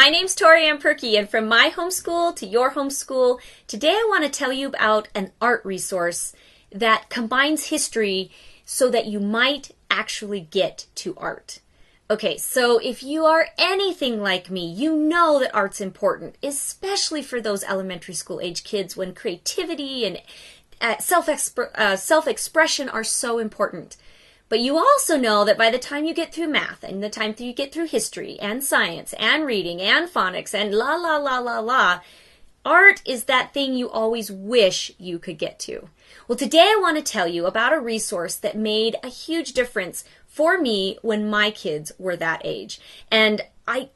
my name's MaryAnn Kohl, and from my homeschool to your homeschool, today I want to tell you about an art resource that combines history so that you might actually get to art. Okay, so if you are anything like me, you know that art's important, especially for those elementary school age kids when creativity and self-expression are so important. But you also know that by the time you get through math and the time you get through history and science and reading and phonics and art is that thing you always wish you could get to. Well, today I want to tell you about a resource that made a huge difference for me when my kids were that age. And I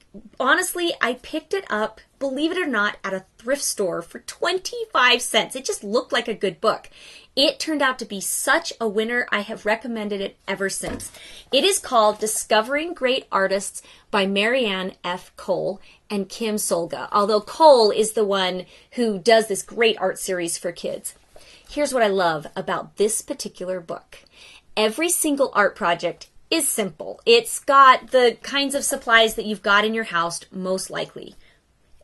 picked it up, believe it or not, at a thrift store for 25 cents. It just looked like a good book. It turned out to be such a winner. I have recommended it ever since. It is called Discovering Great Artists by MaryAnn Kohl and Kim Solga, although Kohl is the one who does this great art series for kids. Here's what I love about this particular book. Every single art project is simple. It's got the kinds of supplies that you've got in your house, most likely.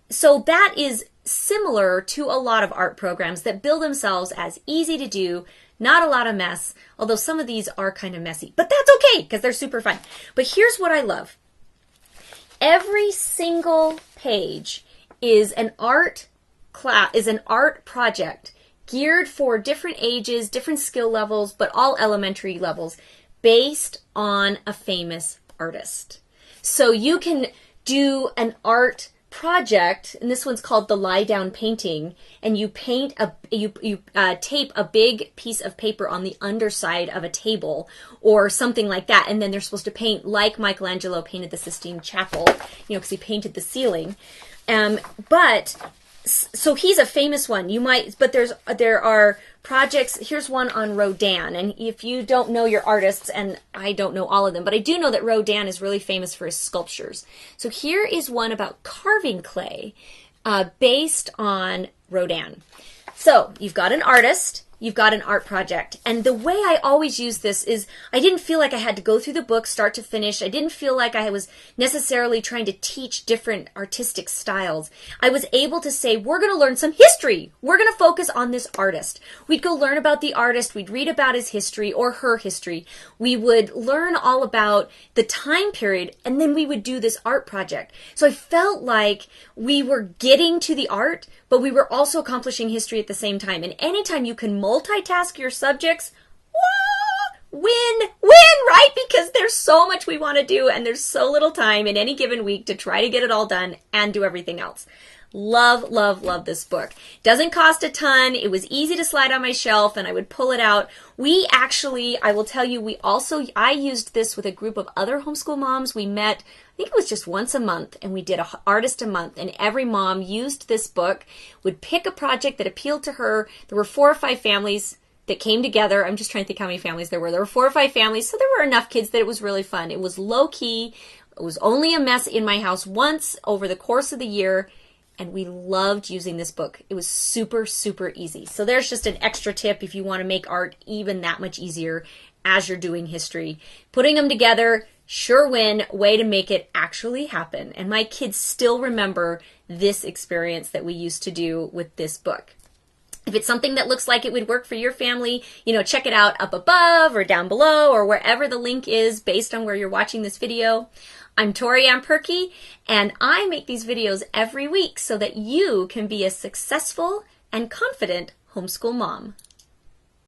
So that is similar to a lot of art programs that bill themselves as easy to do, not a lot of mess, although some of these are kind of messy. But that's okay, because they're super fun. But here's what I love. Every single page is an art project geared for different ages, different skill levels, but all elementary levels, based on a famous artist. So you can do an art project, and this one's called the lie down painting, and you paint tape a big piece of paper on the underside of a table or something like that, and then they're supposed to paint like Michelangelo painted the Sistine Chapel, because he painted the ceiling. So he's a famous one. But there are projects. Here's one on Rodin, and if you don't know your artists, and I don't know all of them, but I do know that Rodin is really famous for his sculptures. So here is one about carving clay, based on Rodin. So you've got an artist. You've got an art project. And the way I always use this is I didn't feel like I had to go through the book start to finish. I didn't feel like I was necessarily trying to teach different artistic styles. I was able to say, we're going to learn some history. We're going to focus on this artist. We'd go learn about the artist. We'd read about his history or her history. We would learn all about the time period, and then we would do this art project. So I felt like we were getting to the art, but we were also accomplishing history at the same time. And anytime you can multitask your subjects, win, right? Because there's so much we want to do, and there's so little time in any given week to try to get it all done and do everything else. Love, love, love this book. Doesn't cost a ton. It was easy to slide on my shelf, and I would pull it out. I will tell you, I used this with a group of other homeschool moms. We met, I think it was just once a month, and we did an artist a month, and every mom used this book, would pick a project that appealed to her. There were 4 or 5 families that came together. I'm just trying to think how many families there were. There were 4 or 5 families, so there were enough kids that it was really fun. It was low-key. It was only a mess in my house once over the course of the year, and we loved using this book. It was super, super easy. So there's just an extra tip if you want to make art even that much easier as you're doing history. Putting them together, sure win, way to make it actually happen. And my kids still remember this experience that we used to do with this book. If it's something that looks like it would work for your family, check it out up above or down below or wherever the link is based on where you're watching this video. I'm MaryAnn Kohl, and I make these videos every week so that you can be a successful and confident homeschool mom.